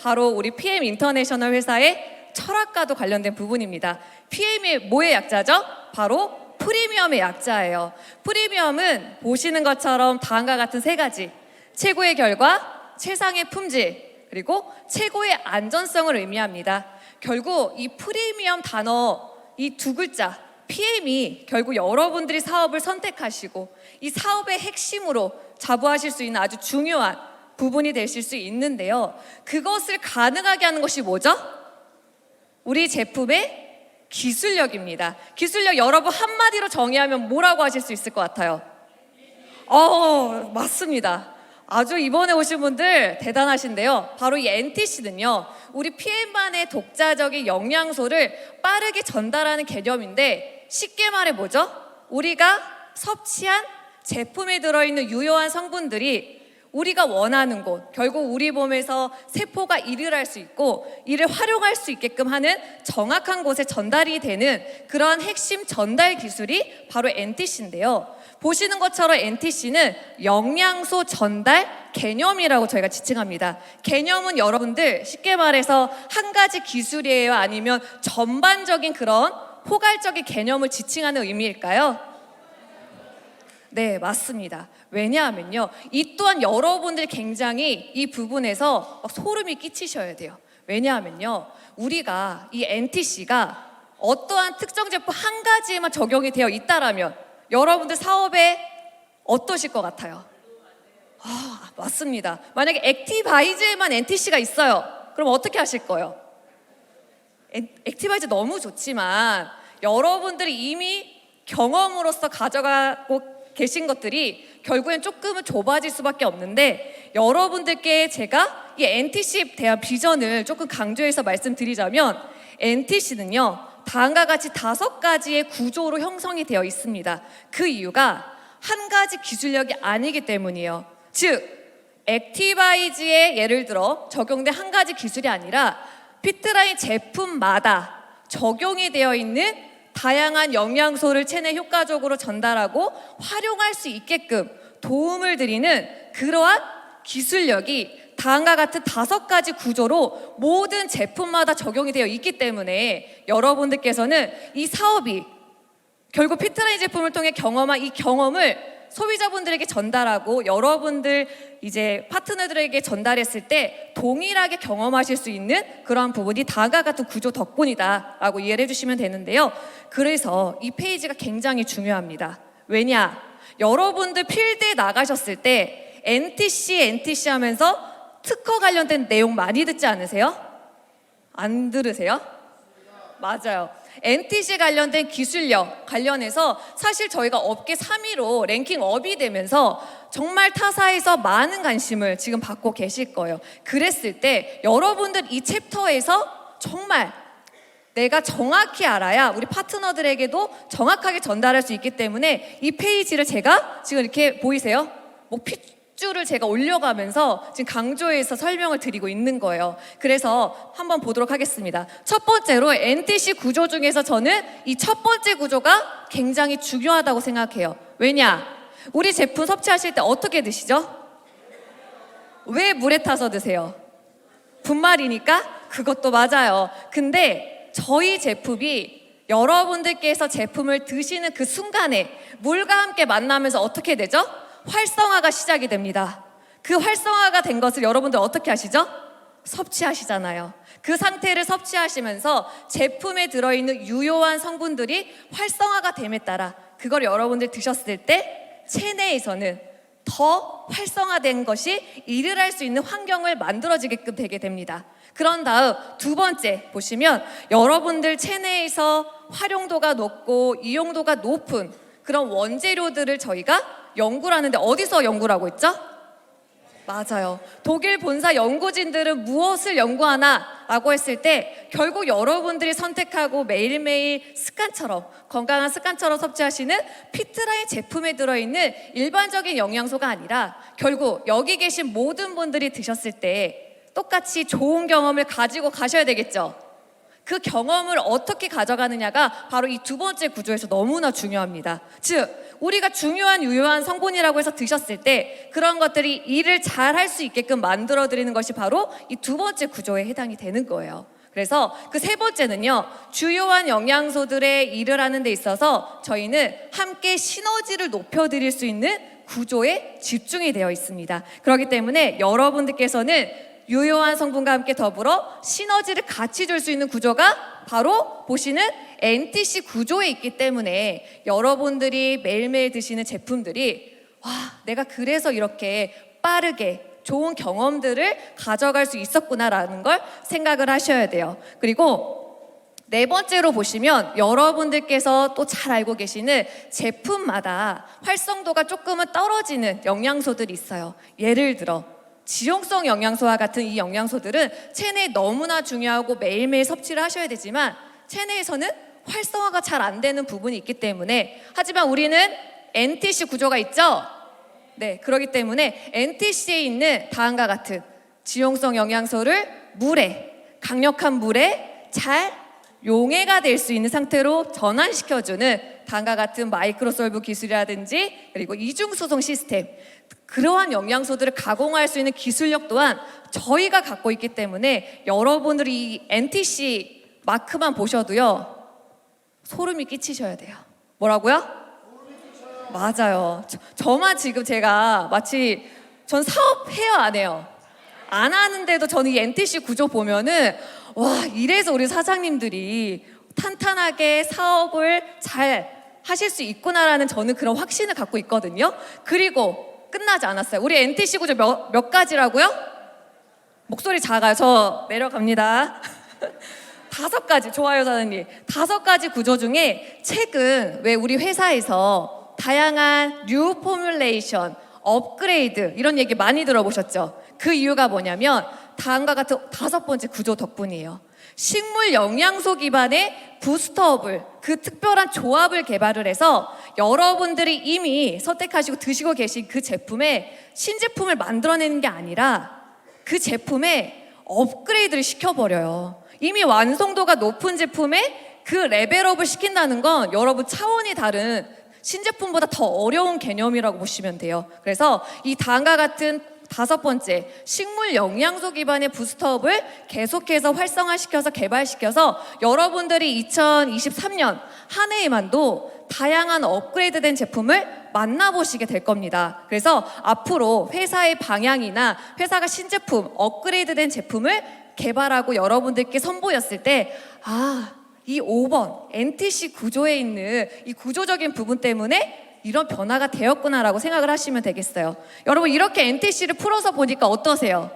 바로 우리 PM 인터내셔널 회사의 철학과도 관련된 부분입니다. PM이 뭐의 약자죠? 바로 프리미엄의 약자예요. 프리미엄은 보시는 것처럼 다음과 같은 세 가지: 최고의 결과, 최상의 품질, 그리고 최고의 안전성을 의미합니다. 결국 이 프리미엄 단어, 이 두 글자 PM이 결국 여러분들이 사업을 선택하시고 이 사업의 핵심으로 자부하실 수 있는 아주 중요한 부분이 되실 수 있는데요. 그것을 가능하게 하는 것이 뭐죠? 우리 제품의 기술력입니다. 기술력, 여러분 한마디로 정의하면 뭐라고 하실 수 있을 것 같아요? 맞습니다. 아주 이번에 오신 분들 대단하신데요. 바로 이 NTC는요, 우리 PM만의 독자적인 영양소를 빠르게 전달하는 개념인데, 쉽게 말해 뭐죠? 우리가 섭취한 제품에 들어있는 유효한 성분들이 우리가 원하는 곳, 결국 우리 몸에서 세포가 일을 할 수 있고 이를 활용할 수 있게끔 하는 정확한 곳에 전달이 되는 그러한 핵심 전달 기술이 바로 NTC인데요. 보시는 것처럼 NTC는 영양소 전달 개념이라고 저희가 지칭합니다. 개념은 여러분들 쉽게 말해서 한 가지 기술이에요? 아니면 전반적인 그런 포괄적인 개념을 지칭하는 의미일까요? 네, 맞습니다. 왜냐하면요, 이 또한 여러분들 굉장히 이 부분에서 막 소름이 끼치셔야 돼요. 왜냐하면요, 우리가 이 NTC가 어떠한 특정 제품 한 가지에만 적용이 되어 있다라면 여러분들 사업에 어떠실 것 같아요? 맞습니다. 만약에 액티바이즈에만 NTC가 있어요. 그럼 어떻게 하실 거예요? 액티바이즈 너무 좋지만 여러분들이 이미 경험으로서 가져가고 계신 것들이 결국엔 조금은 좁아질 수밖에 없는데, 여러분들께 제가 이 NTC에 대한 비전을 조금 강조해서 말씀드리자면, NTC는요 다음과 같이 5가지의 구조로 형성이 되어 있습니다. 그 이유가 한 가지 기술력이 아니기 때문이에요. 즉 액티바이즈에 예를 들어 적용된 한 가지 기술이 아니라 피트라인 제품마다 적용이 되어 있는 다양한 영양소를 체내에 효과적으로 전달하고 활용할 수 있게끔 도움을 드리는 그러한 기술력이 다음과 같은 5가지 구조로 모든 제품마다 적용이 되어 있기 때문에 여러분들께서는 이 사업이 결국 피트라인 제품을 통해 경험한 이 경험을 소비자분들에게 전달하고 여러분들 이제 파트너들에게 전달했을 때 동일하게 경험하실 수 있는 그러한 부분이 다음과 같은 구조 덕분이다 라고 이해를 해주시면 되는데요. 그래서 이 페이지가 굉장히 중요합니다. 왜냐? 여러분들 필드에 나가셨을 때 NTC 하면서 특허 관련된 내용 많이 듣지 않으세요? 안 들으세요? 맞아요. NTC 관련된 기술력 관련해서 사실 저희가 업계 3위로 랭킹업이 되면서 정말 타사에서 많은 관심을 지금 받고 계실 거예요. 그랬을 때 여러분들 이 챕터에서 정말 내가 정확히 알아야 우리 파트너들에게도 정확하게 전달할 수 있기 때문에 이 페이지를 제가 지금 이렇게 보이세요? 핏줄을 제가 올려가면서 지금 강조해서 설명을 드리고 있는 거예요. 그래서 한번 보도록 하겠습니다. 첫 번째로 NTC 구조 중에서 저는 이 첫 번째 구조가 굉장히 중요하다고 생각해요. 왜냐? 우리 제품 섭취하실 때 어떻게 드시죠? 왜 물에 타서 드세요? 분말이니까? 그것도 맞아요. 근데 저희 제품이 여러분들께서 제품을 드시는 그 순간에 물과 함께 만나면서 어떻게 되죠? 활성화가 시작이 됩니다. 그 활성화가 된 것을 여러분들 어떻게 하시죠? 섭취하시잖아요. 그 상태를 섭취하시면서 제품에 들어있는 유효한 성분들이 활성화가 됨에 따라 그걸 여러분들 드셨을 때 체내에서는 더 활성화된 것이 일을 할 수 있는 환경을 만들어지게끔 되게 됩니다. 그런 다음 두 번째 보시면 여러분들 체내에서 활용도가 높고 이용도가 높은 그런 원재료들을 저희가 연구를 하는데 어디서 연구를 하고 있죠? 맞아요. 독일 본사 연구진들은 무엇을 연구하나 라고 했을 때 결국 여러분들이 선택하고 매일매일 습관처럼 건강한 습관처럼 섭취하시는 피트라인 제품에 들어있는 일반적인 영양소가 아니라 결국 여기 계신 모든 분들이 드셨을 때 똑같이 좋은 경험을 가지고 가셔야 되겠죠. 그 경험을 어떻게 가져가느냐가 바로 이 두 번째 구조에서 너무나 중요합니다. 즉, 우리가 중요한 유효한 성분이라고 해서 드셨을 때 그런 것들이 일을 잘 할 수 있게끔 만들어드리는 것이 바로 이 두 번째 구조에 해당이 되는 거예요. 그래서 그 세 번째는요, 주요한 영양소들의 일을 하는 데 있어서 저희는 함께 시너지를 높여드릴 수 있는 구조에 집중이 되어 있습니다. 그렇기 때문에 여러분들께서는 유효한 성분과 함께 더불어 시너지를 같이 줄 수 있는 구조가 바로 보시는 NTC 구조에 있기 때문에 여러분들이 매일매일 드시는 제품들이 와, 내가 그래서 이렇게 빠르게 좋은 경험들을 가져갈 수 있었구나라는 걸 생각을 하셔야 돼요. 그리고 네 번째로 보시면 여러분들께서 또 잘 알고 계시는 제품마다 활성도가 조금은 떨어지는 영양소들이 있어요. 예를 들어 지용성 영양소와 같은 이 영양소들은 체내에 너무나 중요하고 매일매일 섭취를 하셔야 되지만 체내에서는 활성화가 잘 안 되는 부분이 있기 때문에, 하지만 우리는 NTC 구조가 있죠? 네, 그렇기 때문에 NTC에 있는 다음과 같은 지용성 영양소를 강력한 물에 잘 용해가 될 수 있는 상태로 전환시켜주는 다음과 같은 마이크로솔브 기술이라든지 그리고 이중수송 시스템, 그러한 영양소들을 가공할 수 있는 기술력 또한 저희가 갖고 있기 때문에 여러분들이 이 NTC 마크만 보셔도요 소름이 끼치셔야 돼요. 뭐라고요? 맞아요. 저만 지금 제가 마치 전 사업해요 안 해요? 안 하는데도 저는 이 NTC 구조 보면은 와, 이래서 우리 사장님들이 탄탄하게 사업을 잘 하실 수 있구나라는 저는 그런 확신을 갖고 있거든요. 그리고 끝나지 않았어요. 우리 NTC 구조 몇 가지라고요? 목소리 작아요. 저 내려갑니다. 5가지. 좋아요, 사장님. 5가지 구조 중에 최근 왜 우리 회사에서 다양한 뉴 포뮬레이션, 업그레이드 이런 얘기 많이 들어보셨죠? 그 이유가 뭐냐면 다음과 같은 5번째 구조 덕분이에요. 식물 영양소 기반의 부스터업을, 그 특별한 조합을 개발을 해서 여러분들이 이미 선택하시고 드시고 계신 그 제품에 신제품을 만들어내는 게 아니라 그 제품에 업그레이드를 시켜버려요. 이미 완성도가 높은 제품에 그 레벨업을 시킨다는 건 여러분 차원이 다른 신제품보다 더 어려운 개념이라고 보시면 돼요. 그래서 이 다음과 같은 5번째, 식물 영양소 기반의 부스터업을 계속해서 활성화시켜서 개발시켜서 여러분들이 2023년 한 해에만도 다양한 업그레이드된 제품을 만나보시게 될 겁니다. 그래서 앞으로 회사의 방향이나 회사가 신제품, 업그레이드된 제품을 개발하고 여러분들께 선보였을 때 이 5번 NTC 구조에 있는 이 구조적인 부분 때문에 이런 변화가 되었구나라고 생각을 하시면 되겠어요. 여러분, 이렇게 NTC를 풀어서 보니까 어떠세요?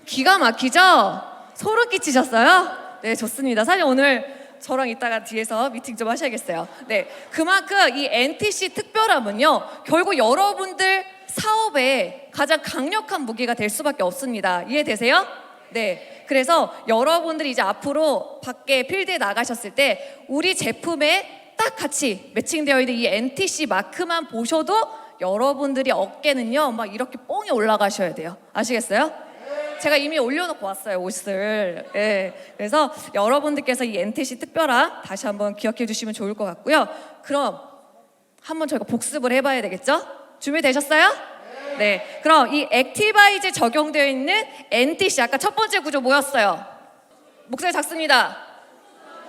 기가 막히죠? 소름 끼치셨어요? 네, 좋습니다. 사실 오늘 저랑 이따가 뒤에서 미팅 좀 하셔야겠어요. 네, 그만큼 이 NTC 특별함은요, 결국 여러분들 사업에 가장 강력한 무기가 될 수밖에 없습니다. 이해되세요? 네, 그래서 여러분들이 이제 앞으로 밖에 필드에 나가셨을 때 우리 제품에 딱 같이 매칭되어 있는 이 NTC 마크만 보셔도 여러분들이 어깨는요 막 이렇게 뽕이 올라가셔야 돼요. 아시겠어요? 제가 이미 올려놓고 왔어요, 옷을. 네, 그래서 여러분들께서 이 NTC 특별함 다시 한번 기억해 주시면 좋을 것 같고요. 그럼 한번 저희가 복습을 해봐야 되겠죠? 준비되셨어요? 네, 그럼 이 액티바이즈 적용되어 있는 NTC, 아까 첫 번째 구조 뭐였어요? 목소리 작습니다.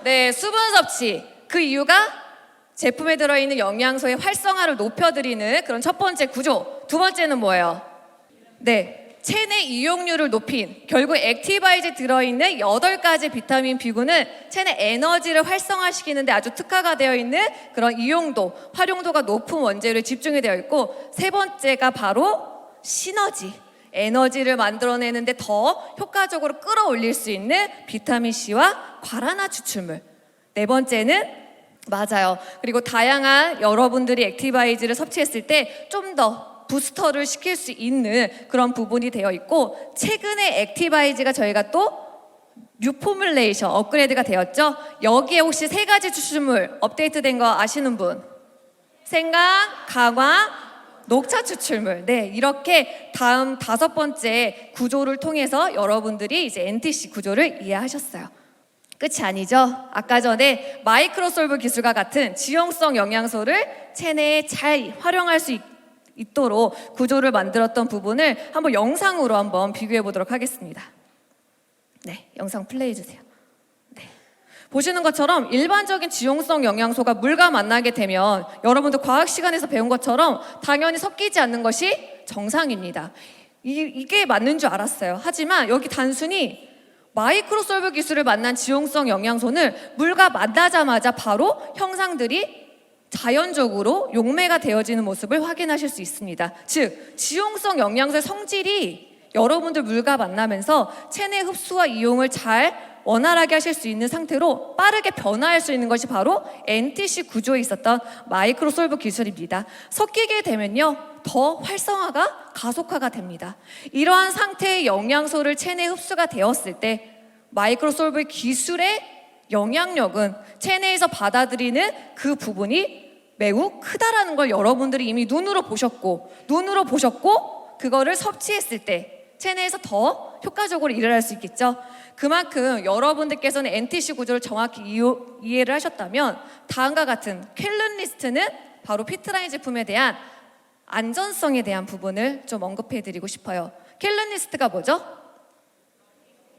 네, 수분 섭취. 그 이유가 제품에 들어있는 영양소의 활성화를 높여드리는 그런 첫 번째 구조. 두 번째는 뭐예요? 네, 체내 이용률을 높인, 결국 액티바이즈에 들어있는 8가지 비타민 B군은 체내 에너지를 활성화시키는데 아주 특화가 되어 있는 그런 이용도, 활용도가 높은 원재료에 집중이 되어 있고, 세 번째가 바로 시너지, 에너지를 만들어내는데 더 효과적으로 끌어올릴 수 있는 비타민 C와 과라나 추출물. 네 번째는 맞아요. 그리고 다양한 여러분들이 액티바이즈를 섭취했을 때 좀 더 부스터를 시킬 수 있는 그런 부분이 되어 있고, 최근에 액티바이즈가 저희가 또 뉴 포뮬레이션 업그레이드가 되었죠. 여기에 혹시 3가지 추출물 업데이트된 거 아시는 분? 생강, 강황, 녹차 추출물. 네, 이렇게 다음 5번째 구조를 통해서 여러분들이 이제 NTC 구조를 이해하셨어요. 끝이 아니죠. 아까 전에 마이크로솔브 기술과 같은 지용성 영양소를 체내에 잘 활용할 수 있도록 구조를 만들었던 부분을 한번 영상으로 한번 비교해 보도록 하겠습니다. 네, 영상 플레이 주세요. 네. 보시는 것처럼 일반적인 지용성 영양소가 물과 만나게 되면 여러분들 과학 시간에서 배운 것처럼 당연히 섞이지 않는 것이 정상입니다. 이게 맞는 줄 알았어요. 하지만 여기 단순히 마이크로솔브 기술을 만난 지용성 영양소는 물과 만나자마자 바로 형상들이 자연적으로 용매가 되어지는 모습을 확인하실 수 있습니다. 즉, 지용성 영양소의 성질이 여러분들 물과 만나면서 체내 흡수와 이용을 잘 원활하게 하실 수 있는 상태로 빠르게 변화할 수 있는 것이 바로 NTC 구조에 있었던 마이크로솔브 기술입니다. 섞이게 되면요, 더 활성화가 가속화가 됩니다. 이러한 상태의 영양소를 체내 흡수가 되었을 때 마이크로솔브 기술의 영향력은 체내에서 받아들이는 그 부분이 매우 크다라는 걸 여러분들이 이미 눈으로 보셨고 그거를 섭취했을 때 체내에서 더 효과적으로 일을 할 수 있겠죠. 그만큼 여러분들께서는 NTC 구조를 정확히 이해를 하셨다면 다음과 같은 쾰른 리스트는 바로 피트라인 제품에 대한 안전성에 대한 부분을 좀 언급해 드리고 싶어요. 쾰른 리스트가 뭐죠?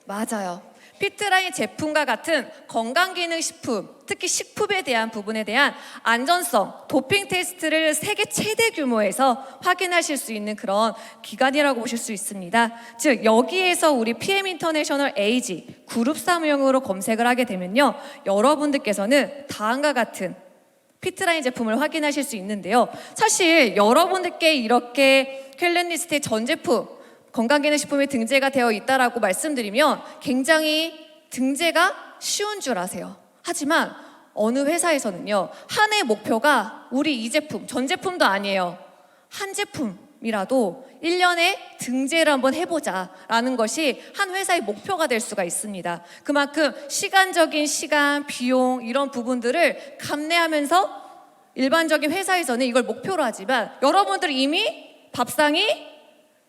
맞아요. 피트라인 제품과 같은 건강기능식품, 특히 식품에 대한 부분에 대한 안전성, 도핑 테스트를 세계 최대 규모에서 확인하실 수 있는 그런 기관이라고 보실 수 있습니다. 즉, 여기에서 우리 PM 인터내셔널 AG 그룹 사무용으로 검색을 하게 되면요, 여러분들께서는 다음과 같은 피트라인 제품을 확인하실 수 있는데요. 사실 여러분들께 이렇게 쾰른 리스트의 전 제품, 건강기능식품이 등재가 되어 있다라고 말씀드리면 굉장히 등재가 쉬운 줄 아세요. 하지만 어느 회사에서는요, 한 해 목표가 우리 이 제품, 전 제품도 아니에요. 한 제품이라도 1년에 등재를 한번 해보자라는 것이 한 회사의 목표가 될 수가 있습니다. 그만큼 시간적인 시간, 비용 이런 부분들을 감내하면서 일반적인 회사에서는 이걸 목표로 하지만 여러분들 이미 밥상이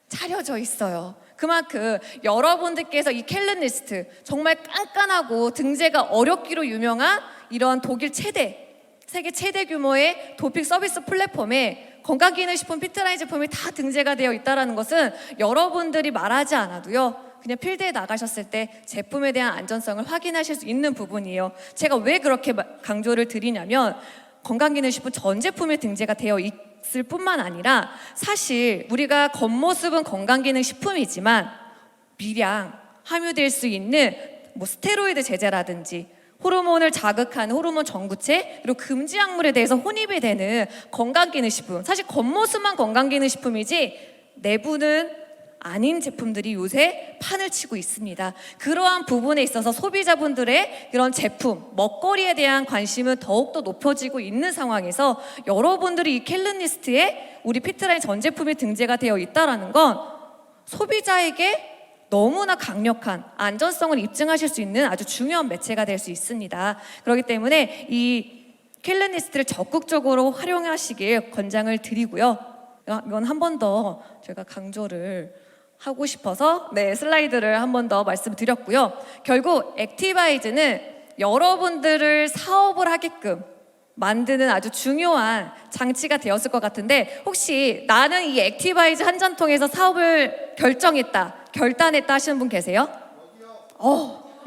차려져 있어요. 그만큼 여러분들께서 이 쾰른 리스트 정말 깐깐하고 등재가 어렵기로 유명한 이런 독일 세계 최대 규모의 도핑 서비스 플랫폼에 건강기능식품 피트라인 제품이 다 등재가 되어 있다는 것은 여러분들이 말하지 않아도요, 그냥 필드에 나가셨을 때 제품에 대한 안전성을 확인하실 수 있는 부분이에요. 제가 왜 그렇게 강조를 드리냐면 건강기능식품 전 제품에 등재가 되어 있을 뿐만 아니라 사실 우리가 겉모습은 건강기능식품이지만 미량 함유될 수 있는 스테로이드 제제라든지 호르몬을 자극하는 호르몬 전구체 그리고 금지 약물에 대해서 혼입이 되는 건강기능식품, 사실 겉모습만 건강기능식품이지 내부는 아닌 제품들이 요새 판을 치고 있습니다. 그러한 부분에 있어서 소비자분들의 이런 제품, 먹거리에 대한 관심은 더욱더 높아지고 있는 상황에서 여러분들이 이 쾰른 리스트에 우리 피트라인 전 제품이 등재가 되어 있다는 건 소비자에게 너무나 강력한 안전성을 입증하실 수 있는 아주 중요한 매체가 될 수 있습니다. 그렇기 때문에 이 쾰른 리스트를 적극적으로 활용하시길 권장을 드리고요. 이건 한 번 더 제가 강조를 하고 싶어서 슬라이드를 한 번 더 말씀드렸고요. 결국 액티바이즈는 여러분들을 사업을 하게끔 만드는 아주 중요한 장치가 되었을 것 같은데, 혹시 나는 이 액티바이즈 한 잔통에서 사업을 결단했다 하시는 분 계세요?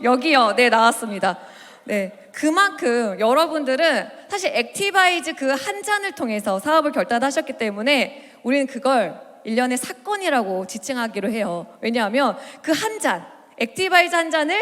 여기요. 네, 나왔습니다. 네, 그만큼 여러분들은 사실 액티바이즈 그 한 잔을 통해서 사업을 결단하셨기 때문에 우리는 그걸 일련의 사건이라고 지칭하기로 해요. 왜냐하면 그 한 잔, 액티바이즈 한 잔을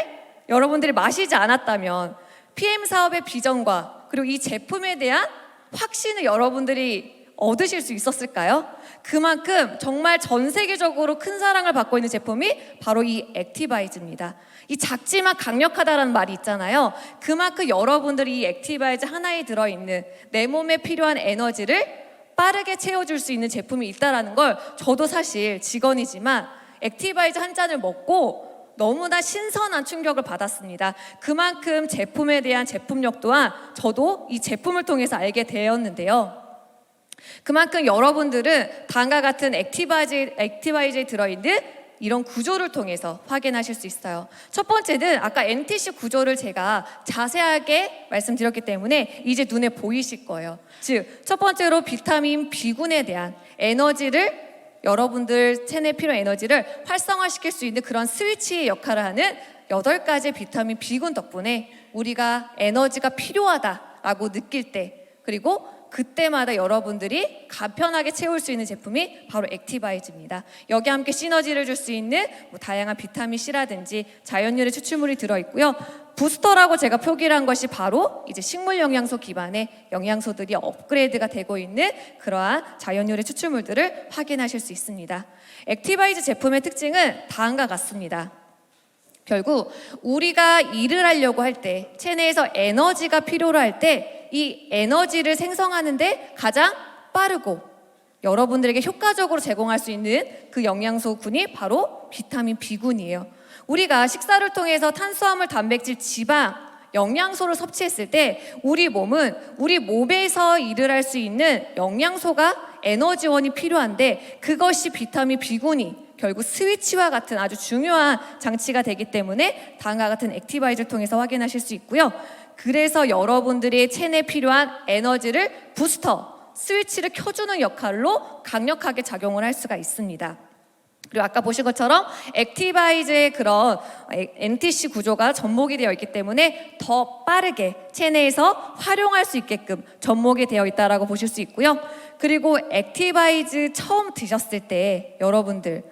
여러분들이 마시지 않았다면 PM 사업의 비전과 그리고 이 제품에 대한 확신을 여러분들이 얻으실 수 있었을까요? 그만큼 정말 전 세계적으로 큰 사랑을 받고 있는 제품이 바로 이 액티바이즈입니다. 이 작지만 강력하다라는 말이 있잖아요. 그만큼 여러분들이 이 액티바이즈 하나에 들어있는 내 몸에 필요한 에너지를 빠르게 채워줄 수 있는 제품이 있다는 걸 저도 사실 직원이지만 액티바이즈 한 잔을 먹고 너무나 신선한 충격을 받았습니다. 그만큼 제품에 대한 제품력 또한 저도 이 제품을 통해서 알게 되었는데요. 그만큼 여러분들은 다음과 같은 액티바이즈에 들어있는 이런 구조를 통해서 확인하실 수 있어요. 첫 번째는 아까 NTC 구조를 제가 자세하게 말씀드렸기 때문에 이제 눈에 보이실 거예요. 즉, 첫 번째로 비타민 B군에 대한 에너지를 여러분들 체내에 필요한 에너지를 활성화시킬 수 있는 그런 스위치의 역할을 하는 8가지 비타민 B군 덕분에 우리가 에너지가 필요하다라고 느낄 때, 그리고 그때마다 여러분들이 간편하게 채울 수 있는 제품이 바로 액티바이즈입니다. 여기 함께 시너지를 줄 수 있는 다양한 비타민 C라든지 자연유래 추출물이 들어있고요. 부스터라고 제가 표기를 한 것이 바로 이제 식물 영양소 기반의 영양소들이 업그레이드가 되고 있는 그러한 자연유래 추출물들을 확인하실 수 있습니다. 액티바이즈 제품의 특징은 다음과 같습니다. 결국 우리가 일을 하려고 할 때, 체내에서 에너지가 필요로 할 때 이 에너지를 생성하는데 가장 빠르고 여러분들에게 효과적으로 제공할 수 있는 그 영양소군이 바로 비타민 B군이에요. 우리가 식사를 통해서 탄수화물, 단백질, 지방, 영양소를 섭취했을 때 우리 몸은 우리 몸에서 일을 할 수 있는 영양소가 에너지원이 필요한데, 그것이 비타민 B군이 결국 스위치와 같은 아주 중요한 장치가 되기 때문에 다음과 같은 액티바이즈를 통해서 확인하실 수 있고요. 그래서 여러분들의 체내에 필요한 에너지를 부스터, 스위치를 켜주는 역할로 강력하게 작용을 할 수가 있습니다. 그리고 아까 보신 것처럼 액티바이즈의 그런 NTC 구조가 접목이 되어 있기 때문에 더 빠르게 체내에서 활용할 수 있게끔 접목이 되어 있다고 보실 수 있고요. 그리고 액티바이즈 처음 드셨을 때 여러분들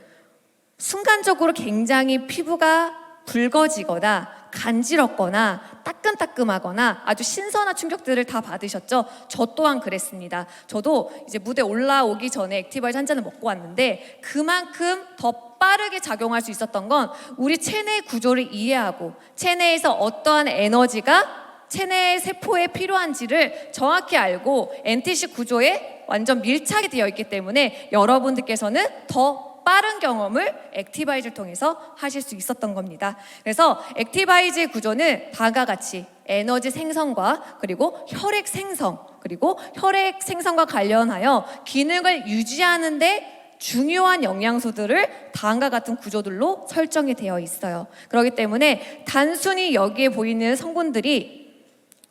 순간적으로 굉장히 피부가 붉어지거나 간지럽거나 따끔따끔하거나 아주 신선한 충격들을 다 받으셨죠? 저 또한 그랬습니다. 저도 이제 무대 올라오기 전에 액티바이즈 한 잔을 먹고 왔는데 그만큼 더 빠르게 작용할 수 있었던 건 우리 체내 구조를 이해하고 체내에서 어떠한 에너지가 체내 세포에 필요한지를 정확히 알고 NTC 구조에 완전 밀착이 되어 있기 때문에 여러분들께서는 더 빠른 경험을 액티바이즈를 통해서 하실 수 있었던 겁니다. 그래서 액티바이즈의 구조는 다음과 같이 에너지 생성과 그리고 혈액 생성, 그리고 혈액 생성과 관련하여 기능을 유지하는 데 중요한 영양소들을 다음과 같은 구조들로 설정이 되어 있어요. 그렇기 때문에 단순히 여기에 보이는 성분들이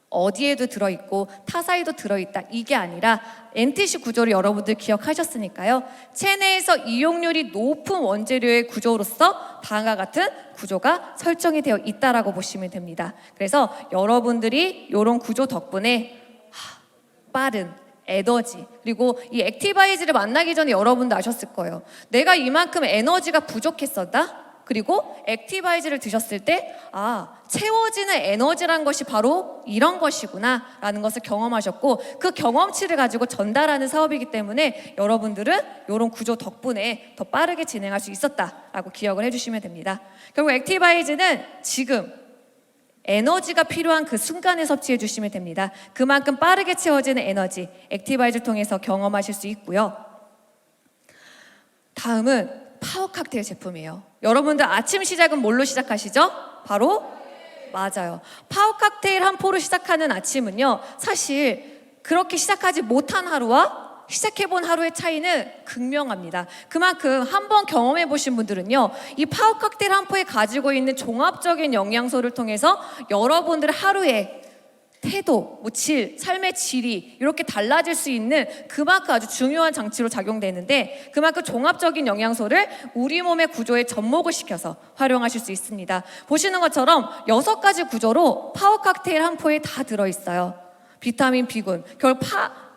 어디에도 들어있고 타사에도 들어있다, 이게 아니라 NTC 구조를 여러분들 기억하셨으니까요. 체내에서 이용률이 높은 원재료의 구조로서 다음과 같은 구조가 설정이 되어 있다라고 보시면 됩니다. 그래서 여러분들이 이런 구조 덕분에 빠른 에너지, 그리고 이 액티바이즈를 만나기 전에 여러분도 아셨을 거예요. 내가 이만큼 에너지가 부족했었다? 그리고 액티바이즈를 드셨을 때 채워지는 에너지란 것이 바로 이런 것이구나 라는 것을 경험하셨고, 그 경험치를 가지고 전달하는 사업이기 때문에 여러분들은 이런 구조 덕분에 더 빠르게 진행할 수 있었다라고 기억을 해주시면 됩니다. 결국 액티바이즈는 지금 에너지가 필요한 그 순간에 섭취해 주시면 됩니다. 그만큼 빠르게 채워지는 에너지, 액티바이즈를 통해서 경험하실 수 있고요. 다음은 파워 칵테일 제품이에요. 여러분들 아침 시작은 뭘로 시작하시죠? 바로 맞아요. 파워 칵테일 한 포로 시작하는 아침은요, 사실 그렇게 시작하지 못한 하루와 시작해본 하루의 차이는 극명합니다. 그만큼 한번 경험해 보신 분들은요, 이 파워 칵테일 한 포에 가지고 있는 종합적인 영양소를 통해서 여러분들 하루에 태도, 질, 삶의 질이 이렇게 달라질 수 있는 그만큼 아주 중요한 장치로 작용되는데, 그만큼 종합적인 영양소를 우리 몸의 구조에 접목을 시켜서 활용하실 수 있습니다. 보시는 것처럼 6가지 구조로 파워 칵테일 한 포에 다 들어있어요. 비타민 B군, 결국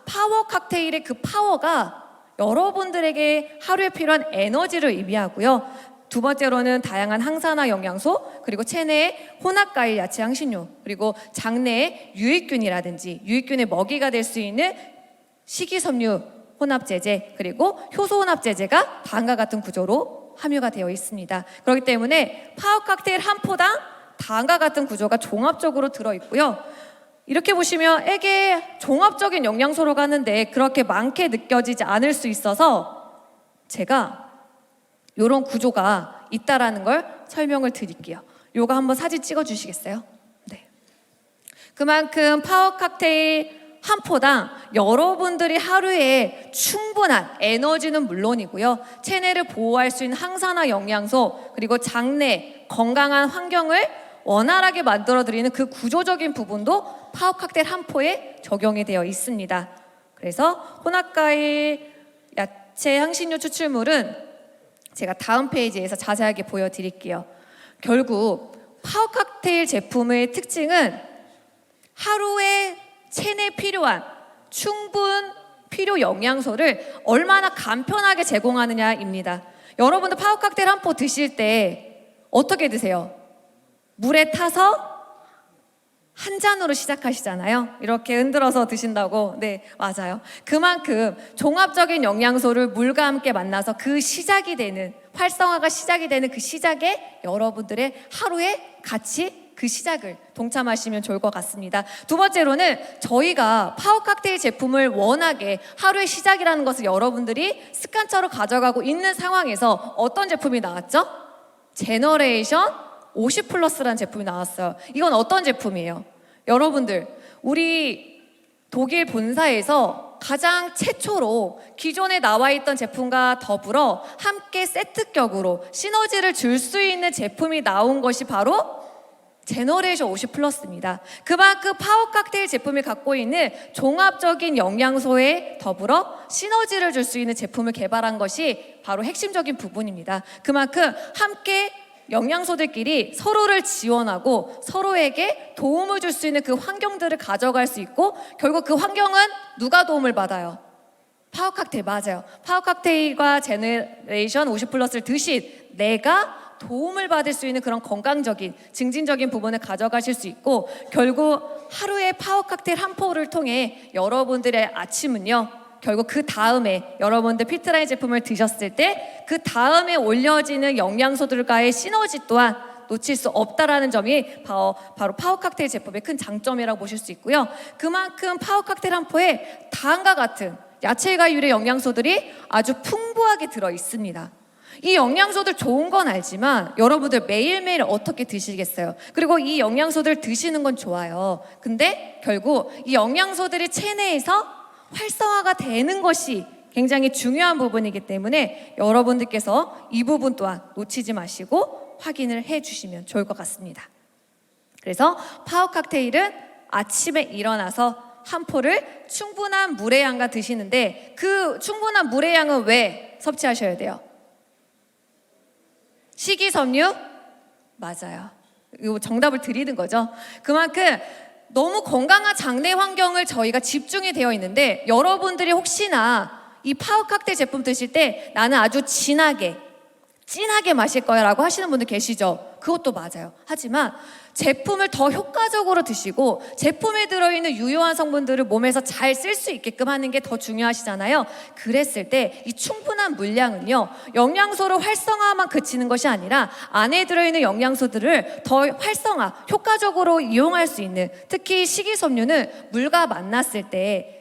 파워 칵테일의 그 파워가 여러분들에게 하루에 필요한 에너지를 의미하고요. 두 번째로는 다양한 항산화 영양소, 그리고 체내의 혼합과일 야채 향신료, 그리고 장내의 유익균이라든지 유익균의 먹이가 될 수 있는 식이섬유 혼합제제, 그리고 효소 혼합제제가 다음과 같은 구조로 함유가 되어 있습니다. 그렇기 때문에 파워 칵테일 한 포당 다음과 같은 구조가 종합적으로 들어있고요. 이렇게 보시면 이게 종합적인 영양소로 가는데 그렇게 많게 느껴지지 않을 수 있어서 제가 이런 구조가 있다라는 걸 설명을 드릴게요. 요거 한번 사진 찍어 주시겠어요? 네. 그만큼 파워 칵테일 한 포당 여러분들이 하루에 충분한 에너지는 물론이고요. 체내를 보호할 수 있는 항산화 영양소, 그리고 장내 건강한 환경을 원활하게 만들어드리는 그 구조적인 부분도 파워 칵테일 한 포에 적용이 되어 있습니다. 그래서 혼합과일 야채 향신료 추출물은 제가 다음 페이지에서 자세하게 보여드릴게요. 결국 파워 칵테일 제품의 특징은 하루에 체내에 필요한 충분 필요 영양소를 얼마나 간편하게 제공하느냐입니다. 여러분들 파워 칵테일 한 포 드실 때 어떻게 드세요? 물에 타서 한 잔으로 시작하시잖아요. 이렇게 흔들어서 드신다고. 네, 맞아요. 그만큼 종합적인 영양소를 물과 함께 만나서 그 시작이 되는, 활성화가 시작이 되는 그 시작에 여러분들의 하루에 같이 그 시작을 동참하시면 좋을 것 같습니다. 두 번째로는 저희가 파워 칵테일 제품을 워낙에 하루의 시작이라는 것을 여러분들이 습관처럼 가져가고 있는 상황에서 어떤 제품이 나왔죠? 제너레이션 50 플러스라는 제품이 나왔어요. 이건 어떤 제품이에요? 여러분들, 우리 독일 본사에서 가장 최초로 기존에 나와 있던 제품과 더불어 함께 세트격으로 시너지를 줄 수 있는 제품이 나온 것이 바로 제너레이션 50 플러스입니다. 그만큼 파워 칵테일 제품이 갖고 있는 종합적인 영양소에 더불어 시너지를 줄 수 있는 제품을 개발한 것이 바로 핵심적인 부분입니다. 그만큼 함께 영양소들끼리 서로를 지원하고 서로에게 도움을 줄 수 있는 그 환경들을 가져갈 수 있고, 결국 그 환경은 누가 도움을 받아요? 파워 칵테일, 맞아요. 파워 칵테일과 제너레이션 50 플러스를 드신 내가 도움을 받을 수 있는 그런 건강적인 증진적인 부분을 가져가실 수 있고, 결국 하루의 파워 칵테일 한 포를 통해 여러분들의 아침은요, 결국 그 다음에 여러분들 피트라인 제품을 드셨을 때 그 다음에 올려지는 영양소들과의 시너지 또한 놓칠 수 없다라는 점이 바로 파워 칵테일 제품의 큰 장점이라고 보실 수 있고요. 그만큼 파워 칵테일 한 포에 다음과 같은 야채과 유래 영양소들이 아주 풍부하게 들어 있습니다. 이 영양소들 좋은 건 알지만 여러분들 매일매일 어떻게 드시겠어요? 그리고 이 영양소들 드시는 건 좋아요. 근데 결국 이 영양소들이 체내에서 활성화가 되는 것이 굉장히 중요한 부분이기 때문에 여러분들께서 이 부분 또한 놓치지 마시고 확인을 해주시면 좋을 것 같습니다. 그래서 파워 칵테일은 아침에 일어나서 한 포를 충분한 물의 양과 드시는데, 그 충분한 물의 양은 왜 섭취하셔야 돼요? 식이섬유? 맞아요. 이거 정답을 드리는 거죠. 그만큼 너무 건강한 장내 환경을 저희가 집중이 되어 있는데, 여러분들이 혹시나 이 파워 칵테일 제품 드실 때 나는 아주 진하게 마실 거야 라고 하시는 분들 계시죠? 그것도 맞아요. 하지만 제품을 더 효과적으로 드시고 제품에 들어있는 유효한 성분들을 몸에서 잘 쓸 수 있게끔 하는 게 더 중요하시잖아요. 그랬을 때 이 충분한 물량은요, 영양소를 활성화만 그치는 것이 아니라 안에 들어있는 영양소들을 더 활성화, 효과적으로 이용할 수 있는, 특히 식이섬유는 물과 만났을 때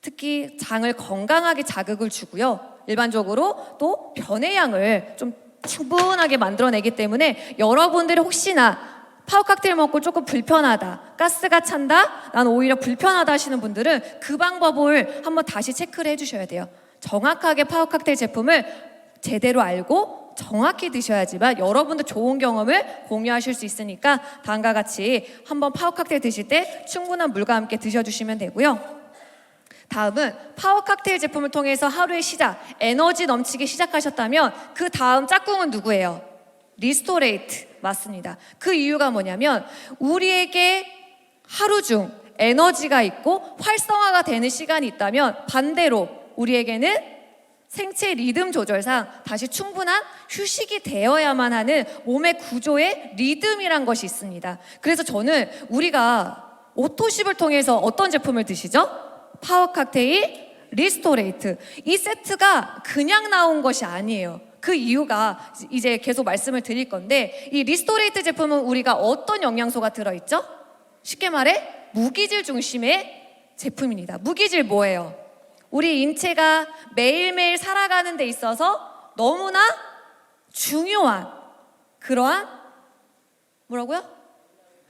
특히 장을 건강하게 자극을 주고요. 일반적으로 또 변의 양을 좀 충분하게 만들어내기 때문에 여러분들이 혹시나 파워 칵테일 먹고 조금 불편하다, 가스가 찬다, 난 오히려 불편하다 하시는 분들은 그 방법을 한번 다시 체크를 해주셔야 돼요. 정확하게 파워 칵테일 제품을 제대로 알고 정확히 드셔야지만 여러분도 좋은 경험을 공유하실 수 있으니까 다음과 같이 한번 파워 칵테일 드실 때 충분한 물과 함께 드셔주시면 되고요. 다음은 파워 칵테일 제품을 통해서 하루의 시작, 에너지 넘치게 시작하셨다면 그 다음 짝꿍은 누구예요? 리스토레이트. 맞습니다. 그 이유가 뭐냐면 우리에게 하루 중 에너지가 있고 활성화가 되는 시간이 있다면 반대로 우리에게는 생체 리듬 조절상 다시 충분한 휴식이 되어야만 하는 몸의 구조의 리듬이란 것이 있습니다. 그래서 저는 우리가 오토십을 통해서 어떤 제품을 드시죠? 파워 칵테일, 리스토레이트. 이 세트가 그냥 나온 것이 아니에요. 그 이유가 이제 계속 말씀을 드릴 건데, 이 리스토레이트 제품은 우리가 어떤 영양소가 들어있죠? 쉽게 말해 무기질 중심의 제품입니다. 무기질 뭐예요? 우리 인체가 매일매일 살아가는 데 있어서 너무나 중요한 그러한 뭐라고요?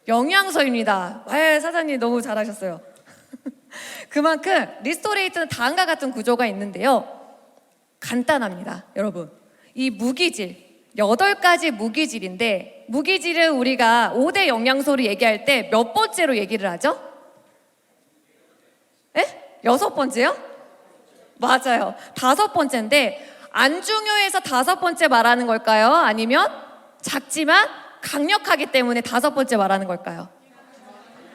영양소입니다. 사장님 너무 잘하셨어요. 그만큼 리스토레이트는 다음과 같은 구조가 있는데요. 간단합니다, 여러분. 이 무기질, 8가지 무기질인데 무기질을 우리가 5대 영양소를 얘기할 때 몇 번째로 얘기를 하죠? 에? 6번째요? 맞아요. 5번째인데 안 중요해서 5번째 말하는 걸까요? 아니면 작지만 강력하기 때문에 5번째 말하는 걸까요?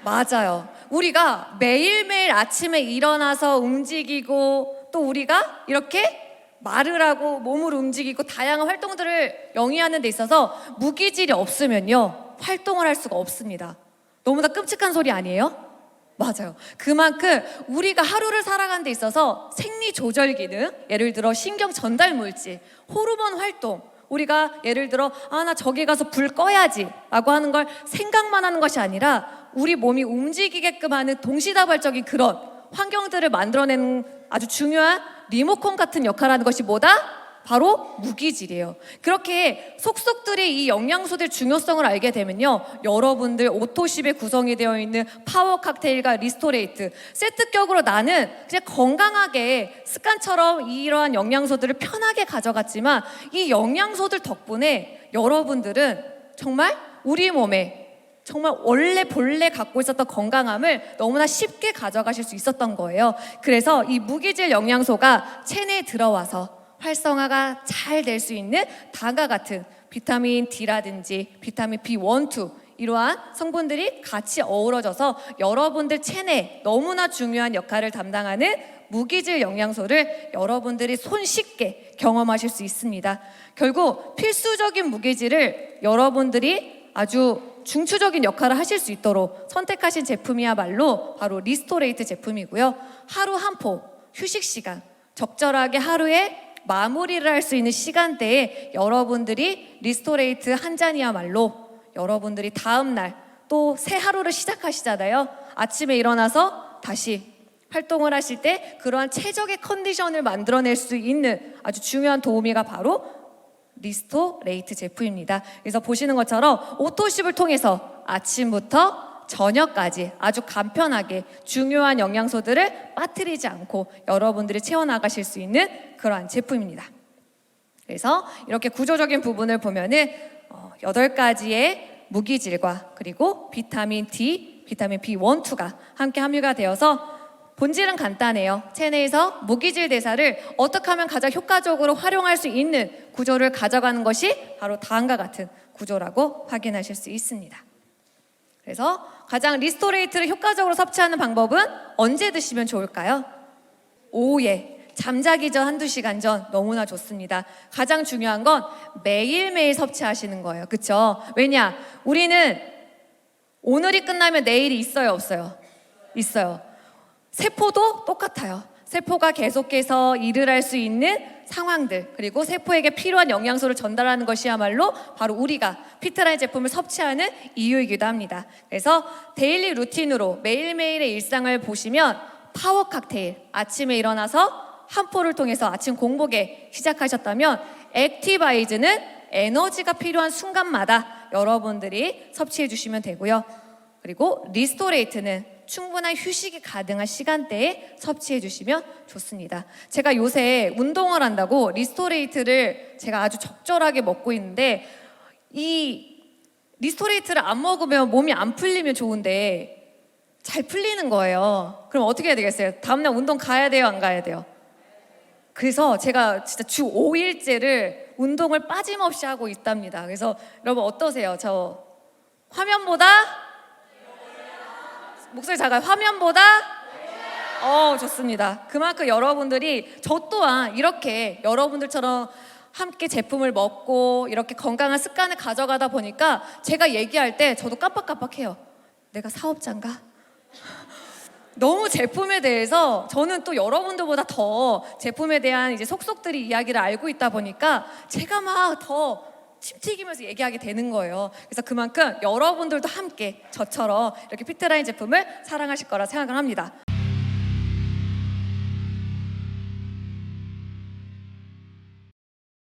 맞아요. 우리가 매일매일 아침에 일어나서 움직이고 또 우리가 이렇게 말을 하고 몸을 움직이고 다양한 활동들을 영위하는 데 있어서 무기질이 없으면요 활동을 할 수가 없습니다. 너무나 끔찍한 소리 아니에요? 맞아요. 그만큼 우리가 하루를 살아가는 데 있어서 생리 조절 기능, 예를 들어 신경 전달 물질, 호르몬 활동, 우리가 예를 들어 나 저기 가서 불 꺼야지 라고 하는 걸 생각만 하는 것이 아니라 우리 몸이 움직이게끔 하는 동시다발적인 그런 환경들을 만들어내는 아주 중요한 리모컨 같은 역할을 하는 것이 뭐다? 바로 무기질이에요. 그렇게 속속들이 이 영양소들 중요성을 알게 되면요 여러분들 오토십에 구성이 되어 있는 파워 칵테일과 리스토레이트 세트격으로 나는 그냥 건강하게 습관처럼 이러한 영양소들을 편하게 가져갔지만 이 영양소들 덕분에 여러분들은 정말 우리 몸에 정말 원래 본래 갖고 있었던 건강함을 너무나 쉽게 가져가실 수 있었던 거예요. 그래서 이 무기질 영양소가 체내에 들어와서 활성화가 잘 될 수 있는 다음과 같은 비타민 D라든지 비타민 B1, 2 이러한 성분들이 같이 어우러져서 여러분들 체내에 너무나 중요한 역할을 담당하는 무기질 영양소를 여러분들이 손쉽게 경험하실 수 있습니다. 결국 필수적인 무기질을 여러분들이 아주 중추적인 역할을 하실 수 있도록 선택하신 제품이야말로 바로 리스토레이트 제품이고요. 하루 한 포, 휴식 시간, 적절하게 하루에 마무리를 할 수 있는 시간대에 여러분들이 리스토레이트 한 잔이야말로 여러분들이 다음날 또 새 하루를 시작하시잖아요. 아침에 일어나서 다시 활동을 하실 때 그러한 최적의 컨디션을 만들어낼 수 있는 아주 중요한 도우미가 바로 리스토레이트 제품입니다. 그래서 보시는 것처럼 오토십을 통해서 아침부터 저녁까지 아주 간편하게 중요한 영양소들을 빠뜨리지 않고 여러분들이 채워나가실 수 있는 그러한 제품입니다. 그래서 이렇게 구조적인 부분을 보면은 8가지의 무기질과 그리고 비타민 D, 비타민 B1, 2가 함께 함유가 되어서 본질은 간단해요. 체내에서 무기질 대사를 어떻게 하면 가장 효과적으로 활용할 수 있는 구조를 가져가는 것이 바로 다음과 같은 구조라고 확인하실 수 있습니다. 그래서 가장 리스토레이트를 효과적으로 섭취하는 방법은 언제 드시면 좋을까요? 오후에 잠자기 전 1-2시간 전 너무나 좋습니다. 가장 중요한 건 매일매일 섭취하시는 거예요. 그렇죠? 왜냐? 우리는 오늘이 끝나면 내일이 있어요, 없어요? 있어요. 세포도 똑같아요. 세포가 계속해서 일을 할 수 있는 상황들 그리고 세포에게 필요한 영양소를 전달하는 것이야말로 바로 우리가 피트라인 제품을 섭취하는 이유이기도 합니다. 그래서 데일리 루틴으로 매일매일의 일상을 보시면 파워 칵테일 아침에 일어나서 한 포를 통해서 아침 공복에 시작하셨다면 액티바이즈는 에너지가 필요한 순간마다 여러분들이 섭취해 주시면 되고요. 그리고 리스토레이트는 충분한 휴식이 가능한 시간대에 섭취해 주시면 좋습니다. 제가 요새 운동을 한다고 리스토레이트를 제가 아주 적절하게 먹고 있는데 이 리스토레이트를 안 먹으면 몸이 안 풀리면 좋은데 잘 풀리는 거예요. 그럼 어떻게 해야 되겠어요? 다음날 운동 가야 돼요? 안 가야 돼요? 그래서 제가 진짜 주 5일째를 운동을 빠짐없이 하고 있답니다. 그래서 여러분 어떠세요? 저 화면보다 목소리 작아요. 화면보다? 좋습니다. 그만큼 여러분들이 저 또한 이렇게 여러분들처럼 함께 제품을 먹고 이렇게 건강한 습관을 가져가다 보니까 제가 얘기할 때 저도 깜빡깜빡해요. 내가 사업자인가? 너무 제품에 대해서 저는 또 여러분들보다 더 제품에 대한 이제 속속들이 이야기를 알고 있다 보니까 제가 막 더 침 튀기면서 얘기하게 되는 거예요. 그래서 그만큼 여러분들도 함께 저처럼 이렇게 피트라인 제품을 사랑하실 거라 생각을 합니다.